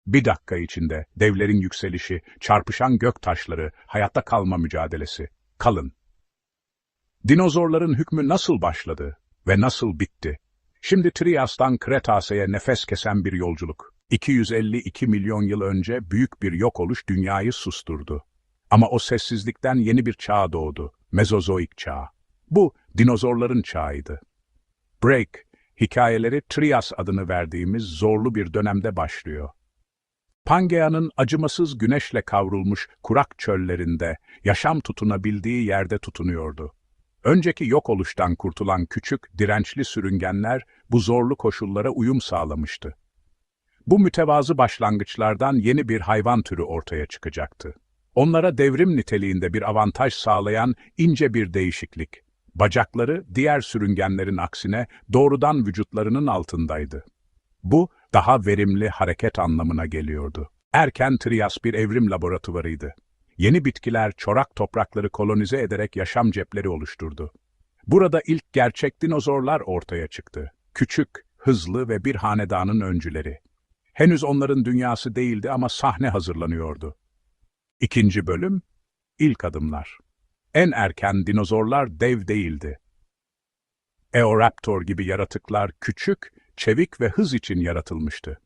Bir dakika içinde devlerin yükselişi, çarpışan gök taşları, hayatta kalma mücadelesi. Kalın. Dinozorların hükmü nasıl başladı ve nasıl bitti? Şimdi Trias'tan Kretase'ye nefes kesen bir yolculuk. 252 milyon yıl önce büyük bir yok oluş dünyayı susturdu. Ama o sessizlikten yeni bir çağ doğdu. Mezozoik çağı. Bu, dinozorların çağıydı. Break, hikayeleri Trias adını verdiğimiz zorlu bir dönemde başlıyor. Pangea'nın acımasız güneşle kavrulmuş kurak çöllerinde, yaşam tutunabildiği yerde tutunuyordu. Önceki yok oluştan kurtulan küçük, dirençli sürüngenler bu zorlu koşullara uyum sağlamıştı. Bu mütevazı başlangıçlardan yeni bir hayvan türü ortaya çıkacaktı. Onlara devrim niteliğinde bir avantaj sağlayan ince bir değişiklik. Bacakları diğer sürüngenlerin aksine doğrudan vücutlarının altındaydı. Bu, daha verimli hareket anlamına geliyordu. Erken Trias bir evrim laboratuvarıydı. Yeni bitkiler, çorak toprakları kolonize ederek yaşam cepleri oluşturdu. Burada ilk gerçek dinozorlar ortaya çıktı. Küçük, hızlı ve bir hanedanın öncüleri. Henüz onların dünyası değildi ama sahne hazırlanıyordu. İkinci bölüm, ilk adımlar. En erken dinozorlar dev değildi. Eoraptor gibi yaratıklar küçük, çevik ve hız için yaratılmıştı.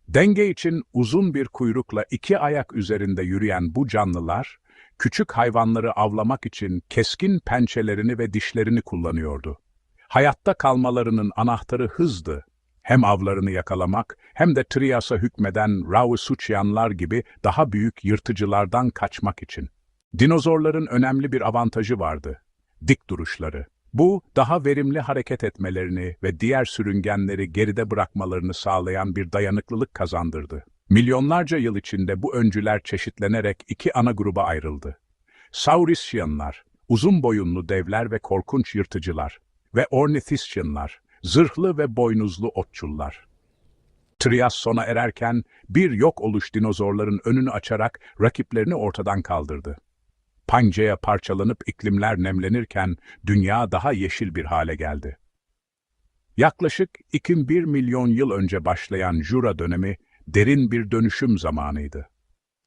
Denge için uzun bir kuyrukla iki ayak üzerinde yürüyen bu canlılar, küçük hayvanları avlamak için keskin pençelerini ve dişlerini kullanıyordu. Hayatta kalmalarının anahtarı hızdı. Hem avlarını yakalamak hem de Trias'a hükmeden Rauisuchianlar gibi daha büyük yırtıcılardan kaçmak için. Dinozorların önemli bir avantajı vardı: dik duruşları. Bu, daha verimli hareket etmelerini ve diğer sürüngenleri geride bırakmalarını sağlayan bir dayanıklılık kazandırdı. Milyonlarca yıl içinde bu öncüler çeşitlenerek iki ana gruba ayrıldı. Saurischianlar, uzun boyunlu devler ve korkunç yırtıcılar ve Ornithischianlar, zırhlı ve boynuzlu otçullar. Trias sona ererken bir yok oluş dinozorların önünü açarak rakiplerini ortadan kaldırdı. Pangea parçalanıp iklimler nemlenirken dünya daha yeşil bir hale geldi. Yaklaşık 2,1 milyon yıl önce başlayan Jura dönemi derin bir dönüşüm zamanıydı.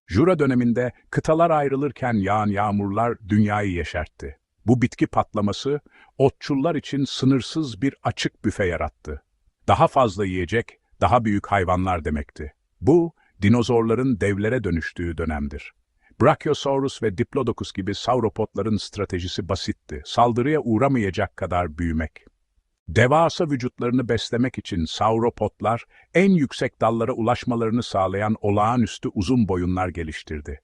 Jura döneminde kıtalar ayrılırken yağan yağmurlar dünyayı yeşertti. Bu bitki patlaması otçullar için sınırsız bir açık büfe yarattı. Daha fazla yiyecek, daha büyük hayvanlar demekti. Bu, dinozorların devlere dönüştüğü dönemdir. Brachiosaurus ve Diplodocus gibi sauropodların stratejisi basitti: saldırıya uğramayacak kadar büyümek. Devasa vücutlarını beslemek için sauropodlar en yüksek dallara ulaşmalarını sağlayan olağanüstü uzun boyunlar geliştirdi.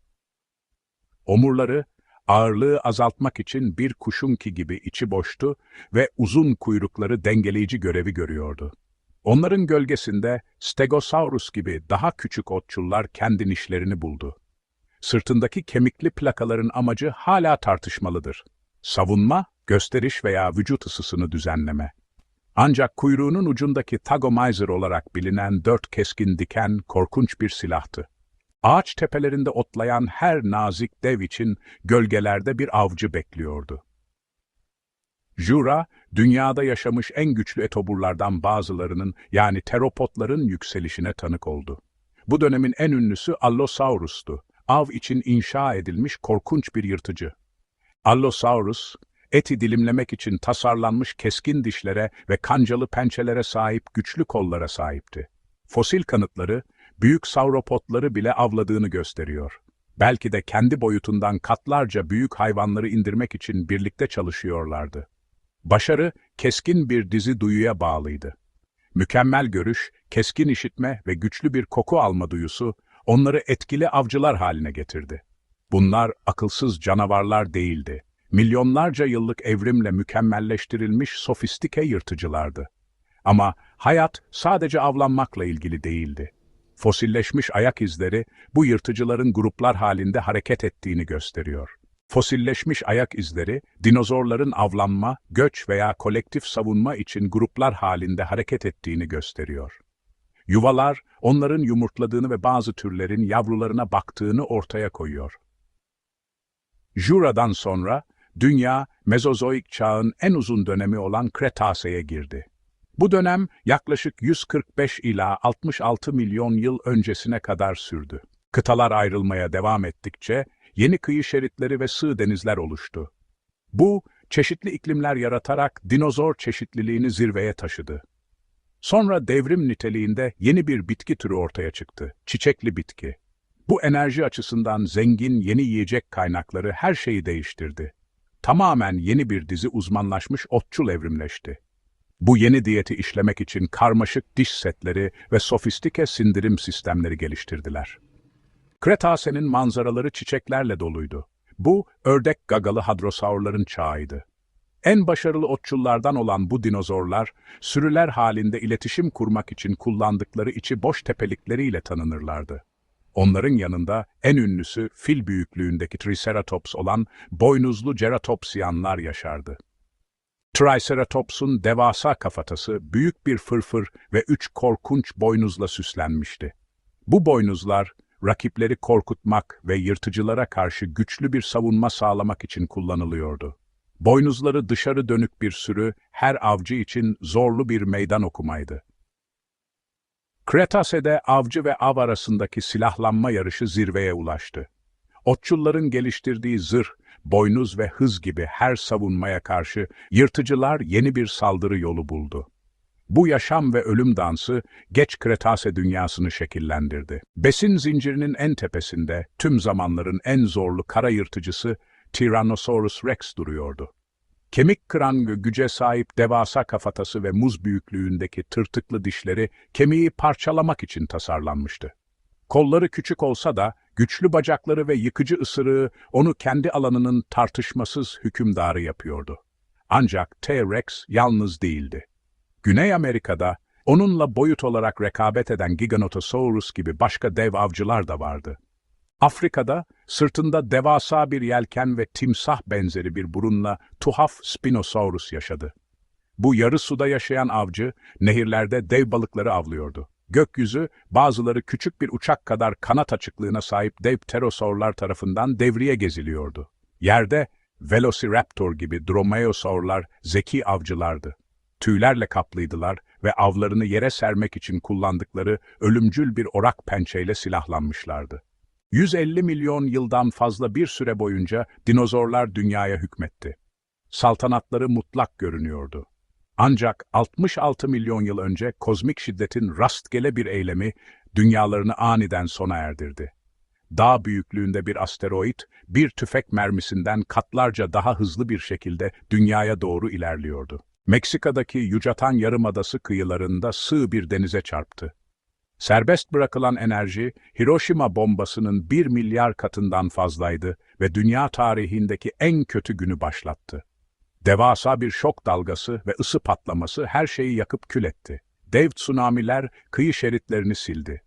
Omurları, ağırlığı azaltmak için bir kuşunki gibi içi boştu ve uzun kuyrukları dengeleyici görevi görüyordu. Onların gölgesinde Stegosaurus gibi daha küçük otçullar kendi nişlerini buldu. Sırtındaki kemikli plakaların amacı hala tartışmalıdır: savunma, gösteriş veya vücut ısısını düzenleme. Ancak kuyruğunun ucundaki Thagomizer olarak bilinen 4 keskin diken korkunç bir silahtı. Ağaç tepelerinde otlayan her nazik dev için gölgelerde bir avcı bekliyordu. Jura, dünyada yaşamış en güçlü etoburlardan bazılarının, yani teropodların yükselişine tanık oldu. Bu dönemin en ünlüsü Allosaurus'tu. Av için inşa edilmiş korkunç bir yırtıcı. Allosaurus, eti dilimlemek için tasarlanmış keskin dişlere ve kancalı pençelere sahip güçlü kollara sahipti. Fosil kanıtları, büyük sauropodları bile avladığını gösteriyor. Belki de kendi boyutundan katlarca büyük hayvanları indirmek için birlikte çalışıyorlardı. Başarı, keskin bir dizi duyuya bağlıydı. Mükemmel görüş, keskin işitme ve güçlü bir koku alma duyusu, onları etkili avcılar haline getirdi. Bunlar akılsız canavarlar değildi. Milyonlarca yıllık evrimle mükemmelleştirilmiş sofistike yırtıcılardı. Ama hayat sadece avlanmakla ilgili değildi. Fosilleşmiş ayak izleri bu yırtıcıların gruplar halinde hareket ettiğini gösteriyor. Fosilleşmiş ayak izleri, dinozorların avlanma, göç veya kolektif savunma için gruplar halinde hareket ettiğini gösteriyor. Yuvalar, onların yumurtladığını ve bazı türlerin yavrularına baktığını ortaya koyuyor. Jura'dan sonra, dünya, Mezozoik çağın en uzun dönemi olan Kretase'ye girdi. Bu dönem yaklaşık 145 ila 66 milyon yıl öncesine kadar sürdü. Kıtalar ayrılmaya devam ettikçe yeni kıyı şeritleri ve sığ denizler oluştu. Bu, çeşitli iklimler yaratarak dinozor çeşitliliğini zirveye taşıdı. Sonra devrim niteliğinde yeni bir bitki türü ortaya çıktı, çiçekli bitki. Bu enerji açısından zengin yeni yiyecek kaynakları her şeyi değiştirdi. Tamamen yeni bir dizi uzmanlaşmış otçul evrimleşti. Bu yeni diyeti işlemek için karmaşık diş setleri ve sofistike sindirim sistemleri geliştirdiler. Kretase'nin manzaraları çiçeklerle doluydu. Bu, ördek gagalı hadrosaurların çağıydı. En başarılı otçullardan olan bu dinozorlar, sürüler halinde iletişim kurmak için kullandıkları içi boş tepelikleriyle tanınırlardı. Onların yanında en ünlüsü fil büyüklüğündeki Triceratops olan boynuzlu ceratopsiyanlar yaşardı. Triceratops'un devasa kafatası büyük bir fırfır ve 3 korkunç boynuzla süslenmişti. Bu boynuzlar, rakipleri korkutmak ve yırtıcılara karşı güçlü bir savunma sağlamak için kullanılıyordu. Boynuzları dışarı dönük bir sürü, her avcı için zorlu bir meydan okumaydı. Kretase'de avcı ve av arasındaki silahlanma yarışı zirveye ulaştı. Otçulların geliştirdiği zırh, boynuz ve hız gibi her savunmaya karşı yırtıcılar yeni bir saldırı yolu buldu. Bu yaşam ve ölüm dansı geç Kretase dünyasını şekillendirdi. Besin zincirinin en tepesinde tüm zamanların en zorlu kara yırtıcısı Tyrannosaurus Rex duruyordu. Kemik kıran ve güce sahip devasa kafatası ve muz büyüklüğündeki tırtıklı dişleri kemiği parçalamak için tasarlanmıştı. Kolları küçük olsa da güçlü bacakları ve yıkıcı ısırığı onu kendi alanının tartışmasız hükümdarı yapıyordu. Ancak T-Rex yalnız değildi. Güney Amerika'da onunla boyut olarak rekabet eden Giganotosaurus gibi başka dev avcılar da vardı. Afrika'da sırtında devasa bir yelken ve timsah benzeri bir burunla tuhaf Spinosaurus yaşadı. Bu yarı suda yaşayan avcı nehirlerde dev balıkları avlıyordu. Gökyüzü bazıları küçük bir uçak kadar kanat açıklığına sahip dev pterosaurlar tarafından devriye geziliyordu. Yerde Velociraptor gibi dromaeosaurlar zeki avcılardı. Tüylerle kaplıydılar ve avlarını yere sermek için kullandıkları ölümcül bir orak pençeyle silahlanmışlardı. 150 milyon yıldan fazla bir süre boyunca dinozorlar dünyaya hükmetti. Saltanatları mutlak görünüyordu. Ancak 66 milyon yıl önce kozmik şiddetin rastgele bir eylemi dünyalarını aniden sona erdirdi. Dağ büyüklüğünde bir asteroid, bir tüfek mermisinden katlarca daha hızlı bir şekilde dünyaya doğru ilerliyordu. Meksika'daki Yucatan Yarımadası kıyılarında sığ bir denize çarptı. Serbest bırakılan enerji, Hiroşima bombasının 1 milyar katından fazlaydı ve dünya tarihindeki en kötü günü başlattı. Devasa bir şok dalgası ve ısı patlaması her şeyi yakıp kül etti. Dev tsunamiler kıyı şeritlerini sildi.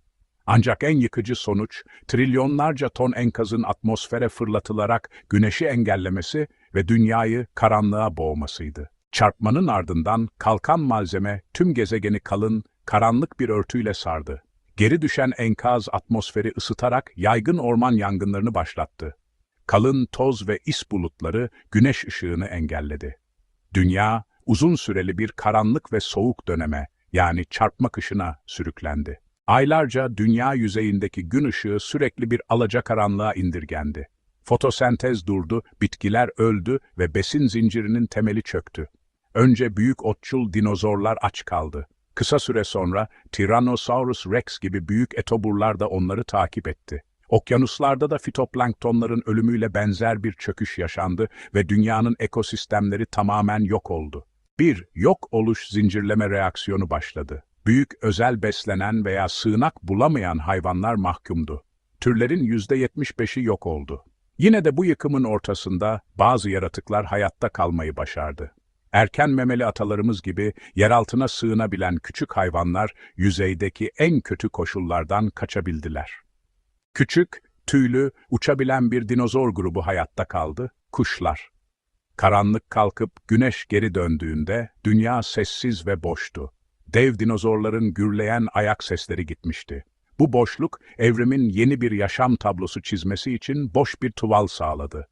Ancak en yıkıcı sonuç, trilyonlarca ton enkazın atmosfere fırlatılarak güneşi engellemesi ve dünyayı karanlığa boğmasıydı. Çarpmanın ardından kalkan malzeme tüm gezegeni kalın, karanlık bir örtüyle sardı. Geri düşen enkaz atmosferi ısıtarak yaygın orman yangınlarını başlattı. Kalın toz ve is bulutları güneş ışığını engelledi. Dünya, uzun süreli bir karanlık ve soğuk döneme, yani çarpma kışına sürüklendi. Aylarca dünya yüzeyindeki gün ışığı sürekli bir alacakaranlığa indirgendi. Fotosentez durdu, bitkiler öldü ve besin zincirinin temeli çöktü. Önce büyük otçul dinozorlar aç kaldı. Kısa süre sonra Tyrannosaurus Rex gibi büyük etoburlar da onları takip etti. Okyanuslarda da fitoplanktonların ölümüyle benzer bir çöküş yaşandı ve dünyanın ekosistemleri tamamen yok oldu. Bir yok oluş zincirleme reaksiyonu başladı. Büyük özel beslenen veya sığınak bulamayan hayvanlar mahkumdu. Türlerin %75'i yok oldu. Yine de bu yıkımın ortasında bazı yaratıklar hayatta kalmayı başardı. Erken memeli atalarımız gibi yeraltına sığınabilen küçük hayvanlar yüzeydeki en kötü koşullardan kaçabildiler. Küçük, tüylü, uçabilen bir dinozor grubu hayatta kaldı, kuşlar. Karanlık kalkıp güneş geri döndüğünde dünya sessiz ve boştu. Dev dinozorların gürleyen ayak sesleri gitmişti. Bu boşluk, evrimin yeni bir yaşam tablosu çizmesi için boş bir tuval sağladı.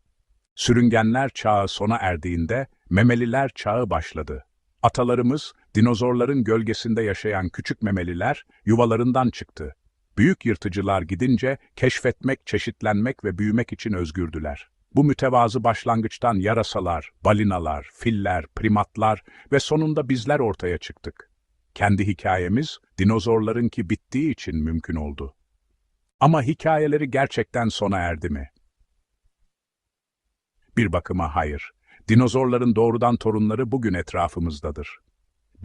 Sürüngenler çağı sona erdiğinde memeliler çağı başladı. Atalarımız Dinozorların gölgesinde yaşayan küçük memeliler yuvalarından çıktı. Büyük yırtıcılar gidince keşfetmek, çeşitlenmek ve büyümek için özgürdüler. Bu mütevazı başlangıçtan yarasalar, balinalar, filler, primatlar ve sonunda bizler ortaya çıktık. Kendi hikayemiz, dinozorlarınki bittiği için mümkün oldu. Ama hikayeleri gerçekten sona erdi mi? Bir bakıma hayır. Dinozorların doğrudan torunları bugün etrafımızdadır.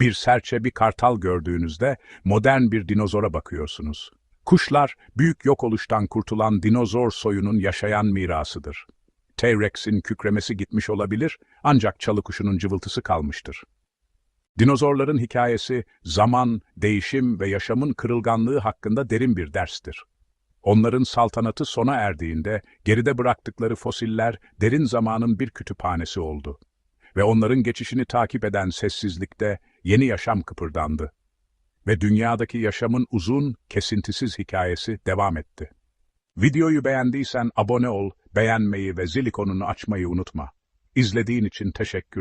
Bir serçe, bir kartal gördüğünüzde modern bir dinozora bakıyorsunuz. Kuşlar, büyük yok oluştan kurtulan dinozor soyunun yaşayan mirasıdır. T-Rex'in kükremesi gitmiş olabilir, ancak çalı kuşunun cıvıltısı kalmıştır. Dinozorların hikayesi, zaman, değişim ve yaşamın kırılganlığı hakkında derin bir derstir. Onların saltanatı sona erdiğinde, geride bıraktıkları fosiller derin zamanın bir kütüphanesi oldu. Ve onların geçişini takip eden sessizlikte yeni yaşam kıpırdandı. Ve dünyadaki yaşamın uzun, kesintisiz hikayesi devam etti. Videoyu beğendiysen abone ol, beğenmeyi ve zil ikonunu açmayı unutma. İzlediğin için teşekkürler.